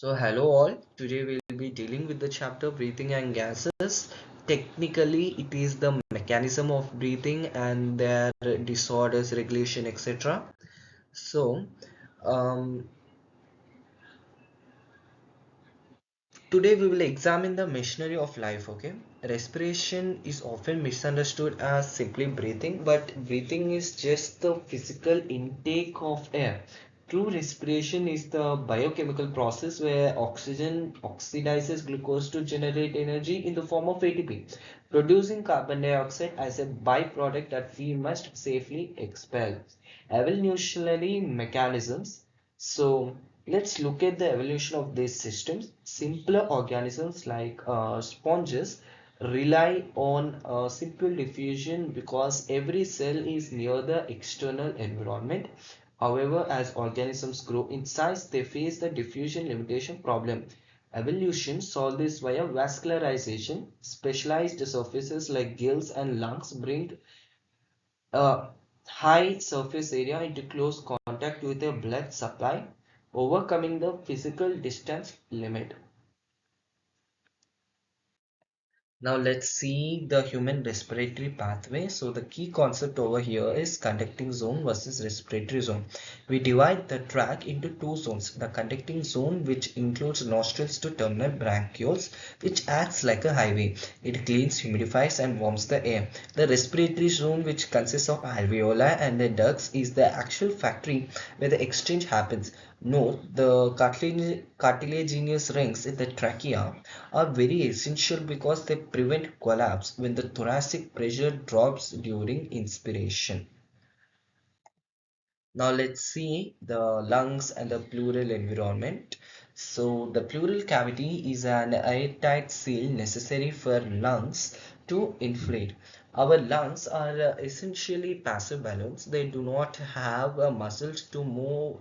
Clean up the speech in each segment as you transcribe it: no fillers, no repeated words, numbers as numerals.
So hello all, today we'll be dealing with the chapter breathing and gases. Technically it is the mechanism of breathing and their disorders, regulation, etc. So um, today we will examine the machinery of life. Okay, respiration is often misunderstood as simply breathing, but breathing is just the physical intake of air. True respiration is the biochemical process where oxygen oxidizes glucose to generate energy in the form of ATP, producing carbon dioxide as a byproduct that we must safely expel. Evolutionary mechanisms. So let's look at the evolution of these systems. Simpler organisms like sponges rely on simple diffusion because every cell is near the external environment. However, as organisms grow in size, they face the diffusion limitation problem. Evolution solved this via vascularization. Specialized surfaces like gills and lungs bring a high surface area into close contact with a blood supply, overcoming the physical distance limit. Now let's see the human respiratory pathway. So the key concept over here is conducting zone versus respiratory zone. We divide the tract into two zones. The conducting zone, which includes nostrils to terminal bronchioles, which acts like a highway. It cleans, humidifies and warms the air. The respiratory zone, which consists of alveoli and the ducts, is the actual factory where the exchange happens. Note the cartilaginous rings in the trachea are very essential because they prevent collapse when the thoracic pressure drops during inspiration. Now let's see the lungs and the pleural environment. So the pleural cavity is an airtight seal necessary for lungs to inflate. Our lungs are essentially passive balloons. They do not have muscles to move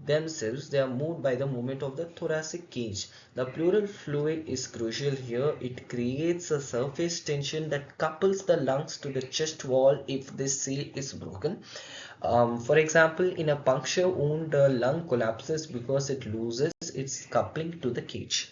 themselves. They are moved by the movement of the thoracic cage. The pleural fluid is crucial here. It creates a surface tension that couples the lungs to the chest wall if this seal is broken. For example, in a puncture wound, the lung collapses because it loses its coupling to the cage.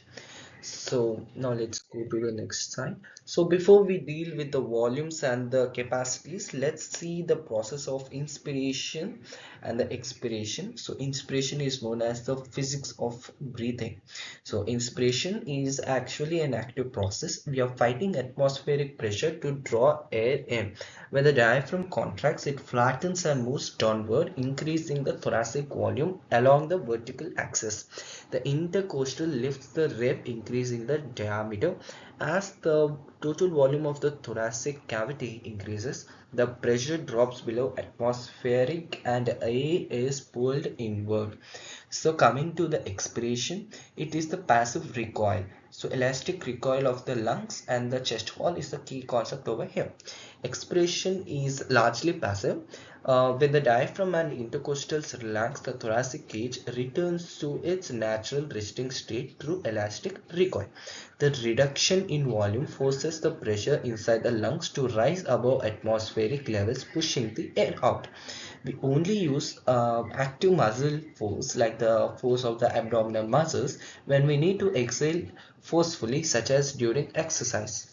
So now let's go to the next slide. So before we deal with the volumes and the capacities, let's see the process of inspiration and the expiration. So inspiration is known as the physics of breathing. So inspiration is actually an active process. We are fighting atmospheric pressure to draw air in. When the diaphragm contracts, it flattens and moves downward, increasing the thoracic volume along the vertical axis. The intercostal lifts the rib, increasing the diameter. As the total volume of the thoracic cavity increases, the pressure drops below atmospheric and air is pulled inward. So coming to the expiration, it is the passive recoil. So elastic recoil of the lungs and the chest wall is the key concept over here. Expiration is largely passive. When the diaphragm and intercostals relax, the thoracic cage returns to its natural resting state through elastic recoil. The reduction in volume forces the pressure inside the lungs to rise above atmospheric levels, pushing the air out. We only use active muscle force like the force of the abdominal muscles when we need to exhale forcefully, such as during exercise.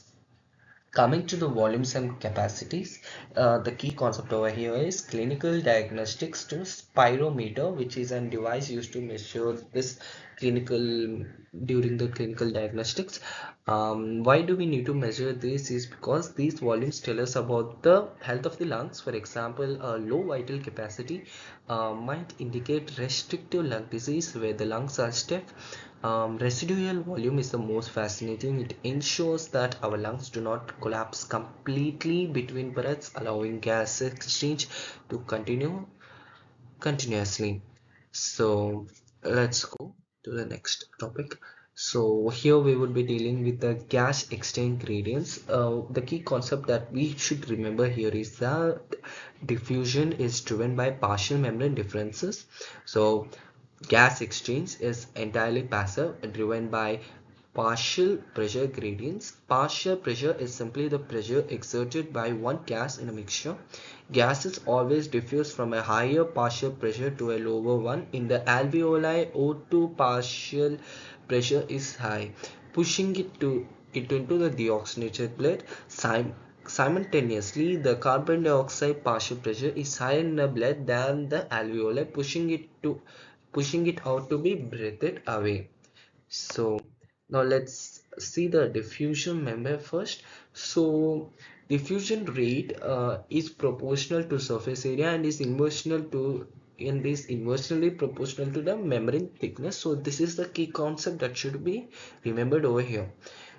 Coming to the volumes and capacities, the key concept over here is clinical diagnostics to spirometer, which is a device used to measure this clinical during the clinical diagnostics. Why do we need to measure this is because these volumes tell us about the health of the lungs. For example, a low vital capacity might indicate restrictive lung disease where the lungs are stiff. Residual volume is the most fascinating. It ensures that our lungs do not collapse completely between breaths, allowing gas exchange to continue continuously. So let's go to the next topic. So here we would be dealing with the gas exchange gradients. The key concept that we should remember here is that diffusion is driven by partial membrane differences. So gas exchange is entirely passive, driven by Partial pressure gradients. Partial pressure is simply the pressure exerted by one gas in a mixture. Gases always diffuse from a higher partial pressure to a lower one. In the alveoli, O2 partial pressure is high, pushing it into the deoxygenated blood. Simultaneously, the carbon dioxide partial pressure is higher in the blood than the alveoli, pushing it out to be breathed away. So now let's see the diffusion member first. So diffusion rate is proportional to surface area and is inversely proportional to the membrane thickness. So this is the key concept that should be remembered over here.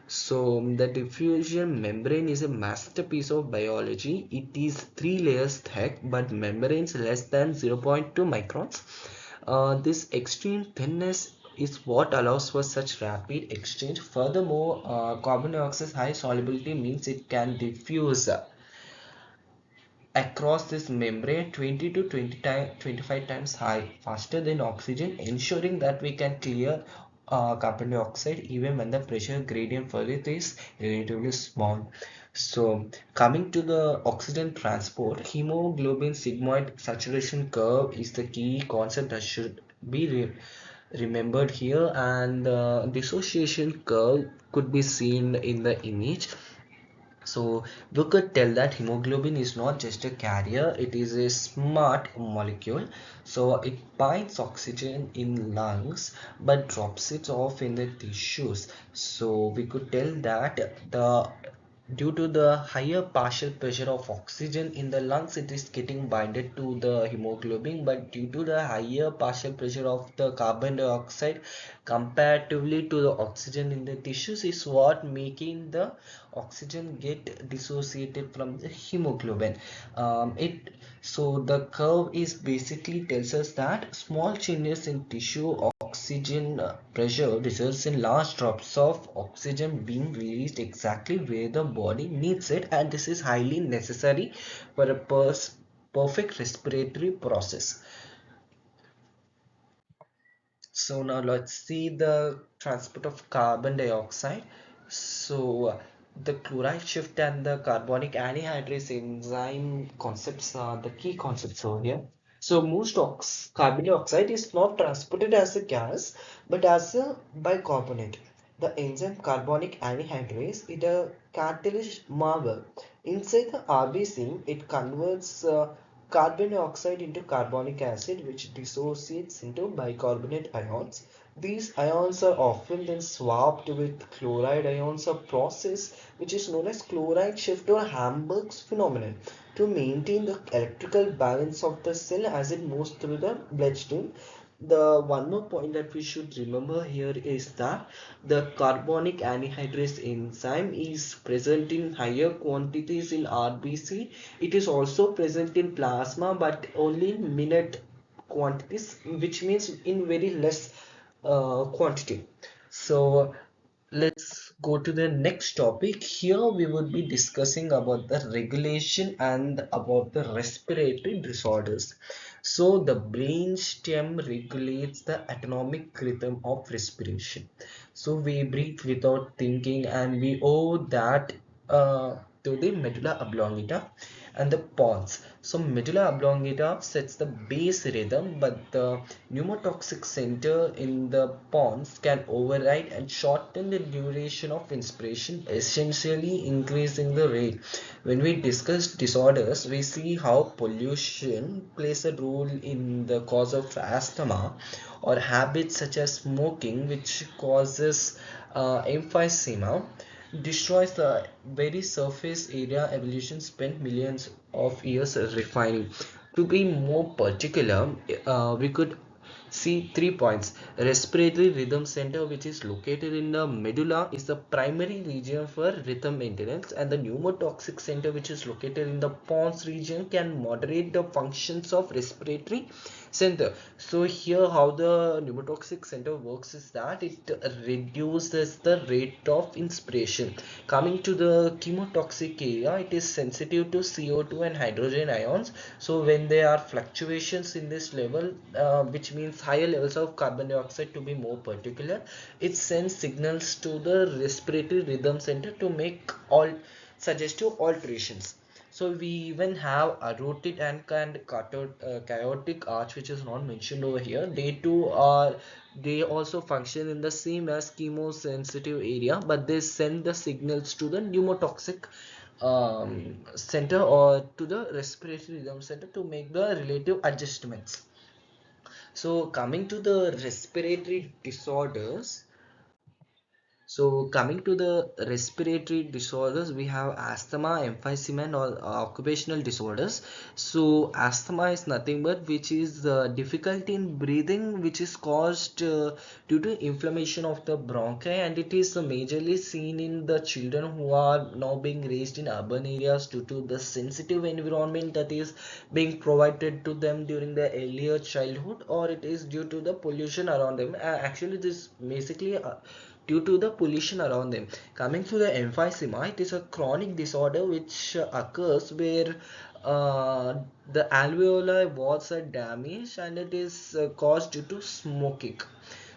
So the diffusion membrane is a masterpiece of biology. It is 3 layers thick, but membranes less than 0.2 microns. This extreme thinness is what allows for such rapid exchange. Furthermore, carbon dioxide's high solubility means it can diffuse across this membrane 20 to 25 times high faster than oxygen, ensuring that we can clear carbon dioxide even when the pressure gradient for it is relatively small. So coming to the oxygen transport, hemoglobin sigmoid saturation curve is the key concept that should be remembered here, and the dissociation curve could be seen in the image. So we could tell that hemoglobin is not just a carrier, it is a smart molecule. So it binds oxygen in lungs but drops it off in the tissues. So we could tell that the due to the higher partial pressure of oxygen in the lungs, it is getting binded to the hemoglobin, but due to the higher partial pressure of the carbon dioxide comparatively to the oxygen in the tissues is what making the oxygen get dissociated from the hemoglobin. It so the curve is basically tells us that small changes in tissue oxygen pressure results in large drops of oxygen being released exactly where the body needs it, and this is highly necessary for a perfect respiratory process. So now let's see the transport of carbon dioxide. So the chloride shift and the carbonic anhydrase enzyme concepts are the key concepts over here. So most carbon dioxide is not transported as a gas but as a bicarbonate. The enzyme carbonic anhydrase is a catalyst marvel. Inside the RBC, it converts carbon dioxide into carbonic acid, which dissociates into bicarbonate ions. These ions are often then swapped with chloride ions, a process which is known as chloride shift or Hamburg's phenomenon, to maintain the electrical balance of the cell as it moves through the bloodstream. The one more point that we should remember here is that the carbonic anhydrase enzyme is present in higher quantities in RBC. It is also present in plasma, but only in minute quantities, which means in very less quantity. So let's go to the next topic. Here we would be discussing about the regulation and about the respiratory disorders. So the brain stem regulates the autonomic rhythm of respiration. So we breathe without thinking, and we owe that to the medulla oblongata and the pons. So medulla oblongata sets the base rhythm, but the pneumotoxic center in the pons can override and shorten the duration of inspiration, essentially increasing the rate. When we discuss disorders, we see how pollution plays a role in the cause of asthma, or habits such as smoking, which causes emphysema, destroys the very surface area evolution spent millions of years refining. To be more particular, we could see 3 points. Respiratory rhythm center, which is located in the medulla, is the primary region for rhythm maintenance, and the pneumotoxic center, which is located in the pons region, can moderate the functions of respiratory center. So here how the pneumotoxic center works is that it reduces the rate of inspiration. Coming to the chemotoxic area, it is sensitive to CO2 and hydrogen ions. So when there are fluctuations in this level, which means higher levels of carbon dioxide to be more particular, it sends signals to the respiratory rhythm center to make all suggestive alterations. So we even have a rooted and chaotic arch, which is not mentioned over here. They too are, they also function in the same as chemosensitive area, but they send the signals to the pneumotoxic center or to the respiratory rhythm center to make the relative adjustments. So coming to the respiratory disorders, so coming to the respiratory disorders, we have asthma, emphysema, or occupational disorders. So asthma is nothing but which is difficulty in breathing, which is caused due to inflammation of the bronchi, and it is majorly seen in the children who are now being raised in urban areas due to the sensitive environment that is being provided to them during the earlier childhood, or it is due to the pollution around them. Actually, this basically due to the pollution around them. Coming to the emphysema, it is a chronic disorder which occurs where uh, the alveoli walls are damaged, and it is caused due to smoking.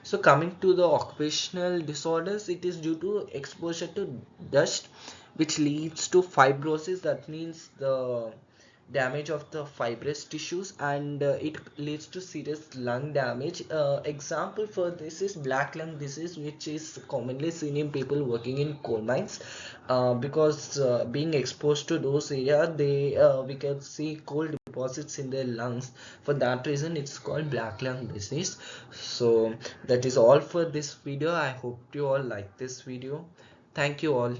So coming to the occupational disorders, it is due to exposure to dust, which leads to fibrosis. That means the damage of the fibrous tissues, and it leads to serious lung damage. Example for this is black lung disease, which is commonly seen in people working in coal mines, because being exposed to those areas, they we can see coal deposits in their lungs. For that reason, it's called black lung disease. So that is all for this video. I hope you all like this video. Thank you all.